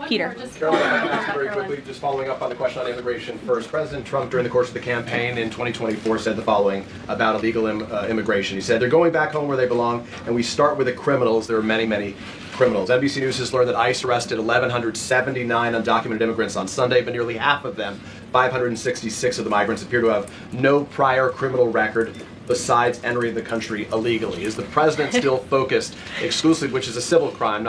Peter. Caroline, if I can ask very quickly, just following up on the question on immigration first. President Trump, during the course of the campaign in 2024, said the following about illegal immigration. He said, they're going back home where they belong, and we start with the criminals. There are many, many criminals. NBC News has learned that ICE arrested 1,179 undocumented immigrants on Sunday, but nearly half of them, 566 of the migrants, appear to have no prior criminal record besides entering the country illegally. Is the president still focused exclusively, which is a civil crime,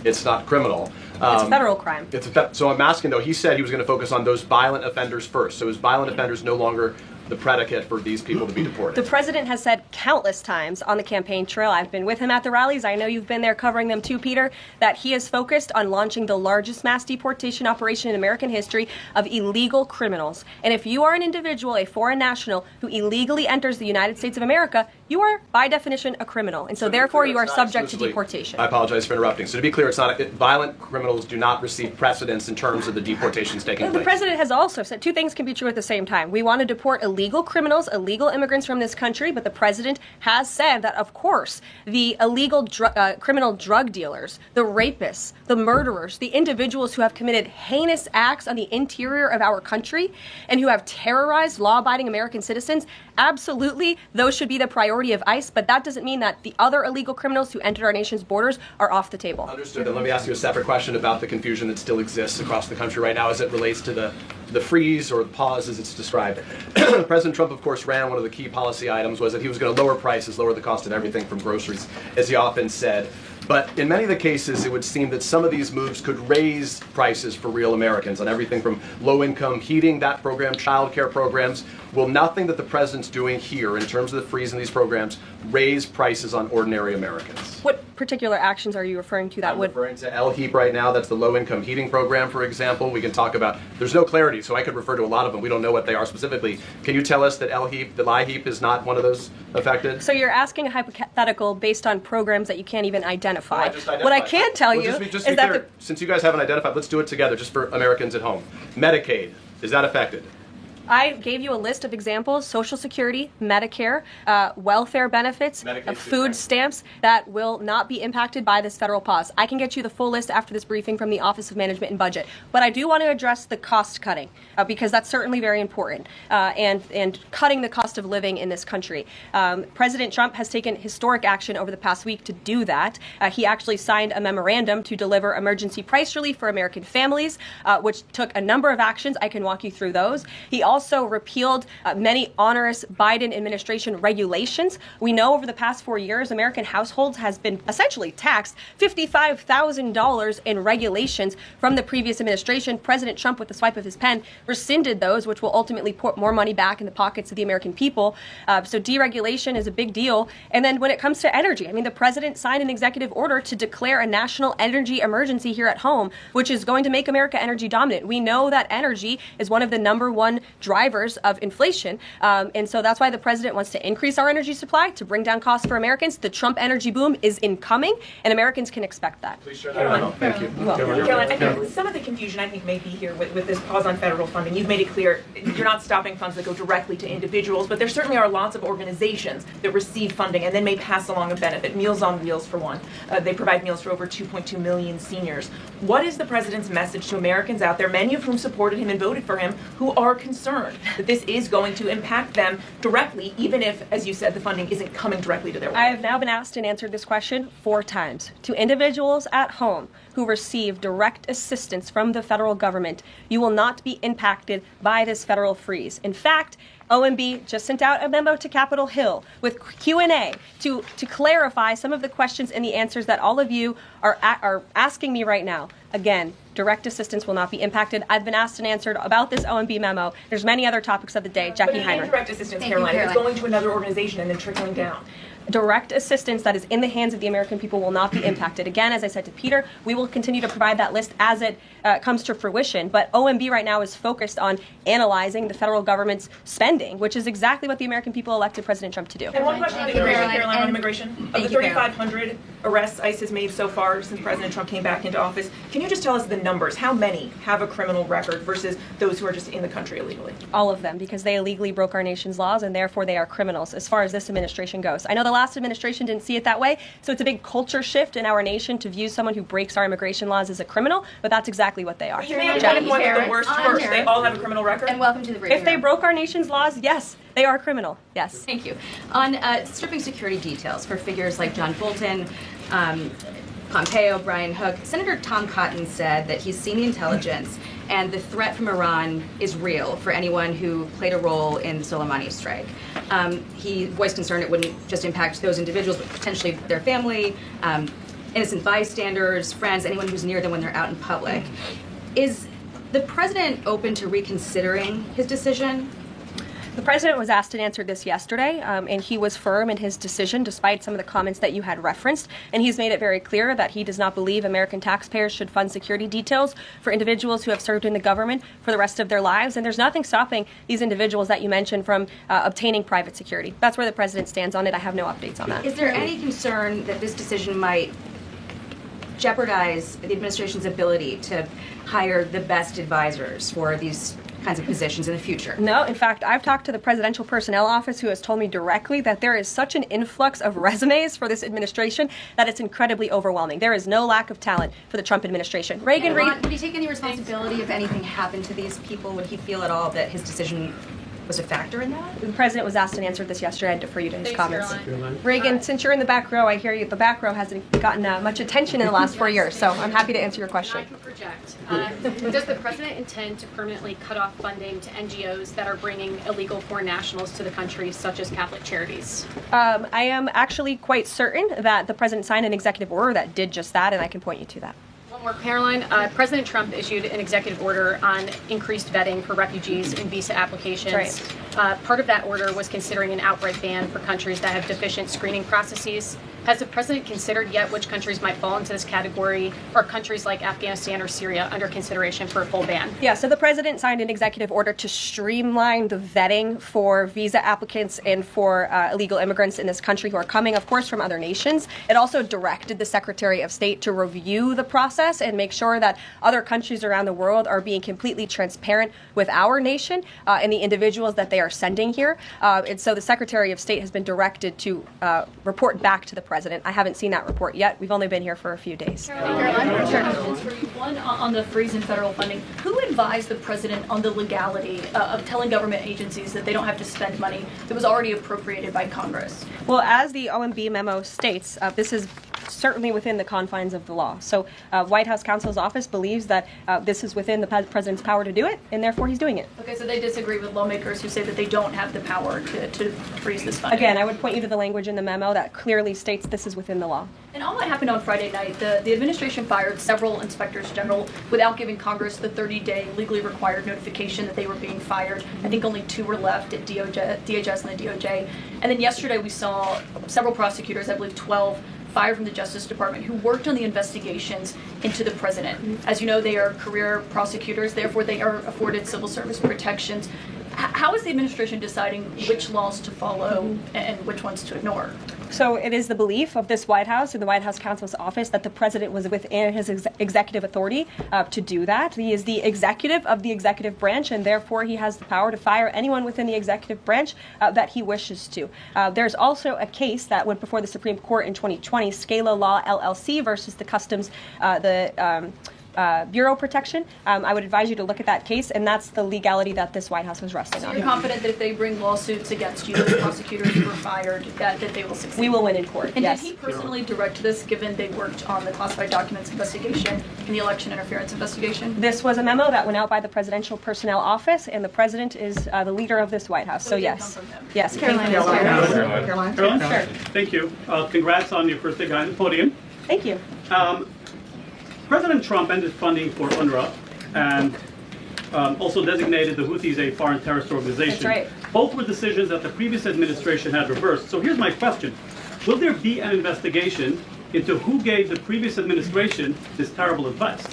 it's not criminal? It's a federal crime. So I'm asking though, he said he was going to focus on those violent offenders first. So is violent offenders no longer the predicate for these people to be deported? The president has said countless times on the campaign trail, I've been with him at the rallies, I know you've been there covering them too, Peter, that he is focused on launching the largest mass deportation operation in American history of illegal criminals. And if you are an individual, a foreign national, who illegally enters the United States of America, you are, by definition, a criminal. And so therefore, you are subject to deportation. I apologize for interrupting. So to be clear, it's not violent criminals do not receive precedence in terms of the deportations taking place. The president has also said two things can be true at the same time. We want to deport illegal criminals, illegal immigrants from this country, but the president has said that, of course, the illegal criminal drug dealers, the rapists, the murderers, the individuals who have committed heinous acts on the interior of our country and who have terrorized law-abiding American citizens, absolutely, those should be the priority of ICE, but that doesn't mean that the other illegal criminals who entered our nation's borders are off the table. Understood. Then let me ask you a separate question about the confusion that still exists across the country right now as it relates to the freeze or the pause as it's described. President Trump, of course, ran one of the key policy items was that he was going to lower prices, lower the cost of everything from groceries, as he often said. But in many of the cases, it would seem that some of these moves could raise prices for real Americans on everything from low-income heating, that program, child care programs. Will nothing that the president's doing here in terms of the freeze in these programs raise prices on ordinary Americans? What particular actions are you referring to that I'm referring to LHEAP right now. That's the low-income heating program, for example. We can talk about, there's no clarity, so I could refer to a lot of them. We don't know what they are specifically. Can you tell us that LHEAP is not one of those affected? So you're asking a hypothetical based on programs that you can't even identify. No, what I can tell you is that since you guys haven't identified, let's do it together just for Americans at home. Medicaid, is that affected? I gave you a list of examples: Social Security, Medicare, welfare benefits, food stamps that will not be impacted by this federal pause. I can get you the full list after this briefing from the Office of Management and Budget. But I do want to address the cost cutting because that's certainly very important and cutting the cost of living in this country. President Trump has taken historic action over the past week to do that. He actually signed a memorandum to deliver emergency price relief for American families, which took a number of actions. I can walk you through those. He also repealed many onerous Biden administration regulations. We know over the past 4 years, American households has been essentially taxed $55,000 in regulations from the previous administration. President Trump, with the swipe of his pen, rescinded those, which will ultimately put more money back in the pockets of the American people. So deregulation is a big deal. And then when it comes to energy, I mean, the president signed an executive order to declare a national energy emergency here at home, which is going to make America energy dominant. We know that energy is one of the #1 drivers of inflation. And so that's why the president wants to increase our energy supply to bring down costs for Americans. The Trump energy boom is incoming, and Americans can expect that. Please share that out. Thank you. Caroline, I think some of the confusion I think may be here with this pause on federal funding. You've made it clear you're not stopping funds that go directly to individuals, but there certainly are lots of organizations that receive funding and then may pass along a benefit. Meals on Wheels, for one. They provide meals for over 2.2 million seniors. What is the president's message to Americans out there, many of whom supported him and voted for him, who are concerned that this is going to impact them directly, even if, as you said, the funding isn't coming directly to their wallet? I have now been asked and answered this question 4 times. To individuals at home who receive direct assistance from the federal government, you will not be impacted by this federal freeze. In fact, OMB just sent out a memo to Capitol Hill with Q&A to clarify some of the questions and the answers that all of you are asking me right now. Again, direct assistance will not be impacted. I've been asked and answered about this OMB memo. There's many other topics of the day. Jackie Heinrich. Direct assistance, Caroline, if it's going to another organization and then trickling down. Direct assistance that is in the hands of the American people will not be impacted. Again, as I said to Peter, we will continue to provide that list as it comes to fruition. But OMB right now is focused on analyzing the federal government's spending, which is exactly what the American people elected President Trump to do. And one question on immigration, Caroline, on immigration. Of the 3,500 arrests ICE has made so far since President Trump came back into office. Can you just tell us the numbers? How many have a criminal record versus those who are just in the country illegally? All of them, because they illegally broke our nation's laws, and therefore they are criminals as far as this administration goes. I know the last administration didn't see it that way, so it's a big culture shift in our nation to view someone who breaks our immigration laws as a criminal, but that's exactly what they are. You may have to point with the worst first. They all have a criminal record? And welcome to the briefing. If they broke our nation's laws, yes, they are criminal. Yes. Thank you. On stripping security details for figures like John Bolton, Pompeo, Brian Hook, Senator Tom Cotton said that he's seen the intelligence and the threat from Iran is real for anyone who played a role in Soleimani's strike. He voiced concern it wouldn't just impact those individuals, but potentially their family, innocent bystanders, friends, anyone who's near them when they're out in public. Is the president open to reconsidering his decision? The president was asked and answered this yesterday, and he was firm in his decision despite some of the comments that you had referenced. And he's made it very clear that he does not believe American taxpayers should fund security details for individuals who have served in the government for the rest of their lives. And there's nothing stopping these individuals that you mentioned from obtaining private security. That's where the president stands on it. I have no updates on that. Is there any concern that this decision might jeopardize the administration's ability to hire the best advisors for these kinds of positions in the future? No, in fact, I've talked to the presidential personnel office who has told me directly that there is such an influx of resumes for this administration that it's incredibly overwhelming. There is no lack of talent for the Trump administration. Reagan, Would he take any responsibility if anything happened to these people? Would he feel at all that his decision was a factor in that? The president was asked and answered this yesterday. I'd defer you to his comments. Karoline. Reagan, since you're in the back row, I hear you. The back row hasn't gotten much attention in the last 4 years, so I'm happy to answer your question. I can project. Does the president intend to permanently cut off funding to NGOs that are bringing illegal foreign nationals to the country, such as Catholic charities? I am actually quite certain that the president signed an executive order that did just that, and I can point you to that. One more, Caroline. President Trump issued an executive order on increased vetting for refugees in visa applications. Right. Part of that order was considering an outright ban for countries that have deficient screening processes. Has the president considered yet which countries might fall into this category, or countries like Afghanistan or Syria under consideration for a full ban? Yeah, so the president signed an executive order to streamline the vetting for visa applicants and for illegal immigrants in this country who are coming, of course, from other nations. It also directed the Secretary of State to review the process and make sure that other countries around the world are being completely transparent with our nation and the individuals that they are sending here. And so the Secretary of State has been directed to report back to the president. I haven't seen that report yet. We've only been here for a few days. Caroline, for you. One, on the freeze in federal funding, who advised the president on the legality of telling government agencies that they don't have to spend money that was already appropriated by Congress? Well, as the OMB memo states, this is certainly within the confines of the law. So White House counsel's office believes that this is within the president's power to do it, and therefore he's doing it. Okay, so they disagree with lawmakers who say that they don't have the power to freeze this funding. Again, I would point you to the language in the memo that clearly states this is within the law. And all that happened on Friday night. The administration fired several inspectors general without giving Congress the 30-day legally required notification that they were being fired. I think only 2 were left at DHS and the DOJ. And then yesterday we saw several prosecutors, I believe 12, fired from the Justice Department who worked on the investigations into the president. As you know, they are career prosecutors, therefore they are afforded civil service protections. How is the administration deciding which laws to follow and which ones to ignore? So it is the belief of this White House and the White House counsel's office that the president was within his executive authority to do that. He is the executive of the executive branch, and therefore he has the power to fire anyone within the executive branch that he wishes to. There's also a case that went before the Supreme Court in 2020, Scala Law LLC versus the Customs, Bureau Protection. I would advise you to look at that case, and that's the legality that this White House was resting So on. you're confident that if they bring lawsuits against you, those prosecutors who were fired, that they will succeed? We will win in court, And yes. did he personally direct this, given they worked on the classified documents investigation and the election interference investigation? This was a memo that went out by the Presidential Personnel Office, and the president is the leader of this White House. So it didn't yes. come from him. Yes. Caroline, Caroline? Sure. Thank you. Congrats on your first day behind the podium. Thank you. President Trump ended funding for UNRWA and also designated the Houthis a foreign terrorist organization. That's right. Both were decisions that the previous administration had reversed. So here's my question. Will there be an investigation into who gave the previous administration this terrible advice?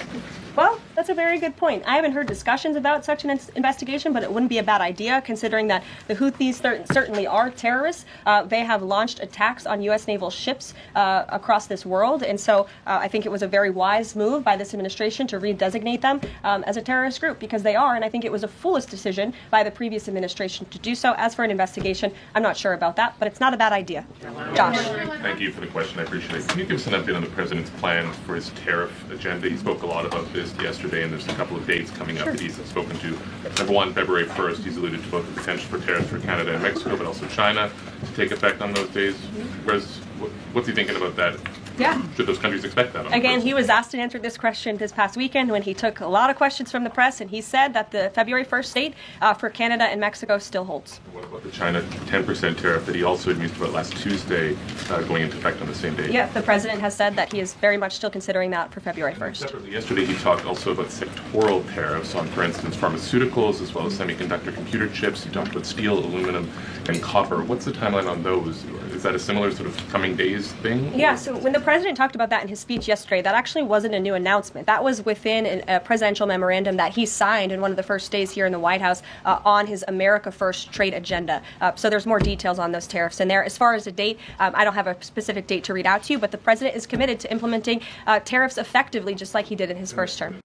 Well, the That's a very good point. I haven't heard discussions about such an investigation, but it wouldn't be a bad idea considering that the Houthis certainly are terrorists. They have launched attacks on U.S. naval ships across this world, and so I think it was a very wise move by this administration to redesignate them as a terrorist group, because they are, and I think it was a foolish decision by the previous administration to do so. As for an investigation, I'm not sure about that, but it's not a bad idea. Josh. Thank you for the question. I appreciate it. Can you give us an update on the president's plans for his tariff agenda? He spoke a lot about this yesterday, and there's a couple of dates coming up that he's spoken to. Number one, February 1st, he's alluded to both the potential for tariffs for Canada and Mexico, but also China to take effect on those days. What's he thinking about that? Yeah. Should those countries expect that? Again, he was asked and answered this question this past weekend when he took a lot of questions from the press, and he said that the February 1st date for Canada and Mexico still holds. What about the China 10% tariff that he also had mused about last Tuesday going into effect on the same day? Yeah, the president has said that he is very much still considering that for February 1st. Separately, yesterday he talked also about sectoral tariffs on, for instance, pharmaceuticals as well as semiconductor computer chips. He talked about steel, aluminum, and copper. What's the timeline on those? Is that a similar sort of coming days thing? Yeah, so when the president talked about that in his speech yesterday, that actually wasn't a new announcement. That was within a presidential memorandum that he signed in one of the first days here in the White House on his America First trade agenda. So there's more details on those tariffs in there. As far as a date, I don't have a specific date to read out to you, but the president is committed to implementing tariffs effectively, just like he did in his first term.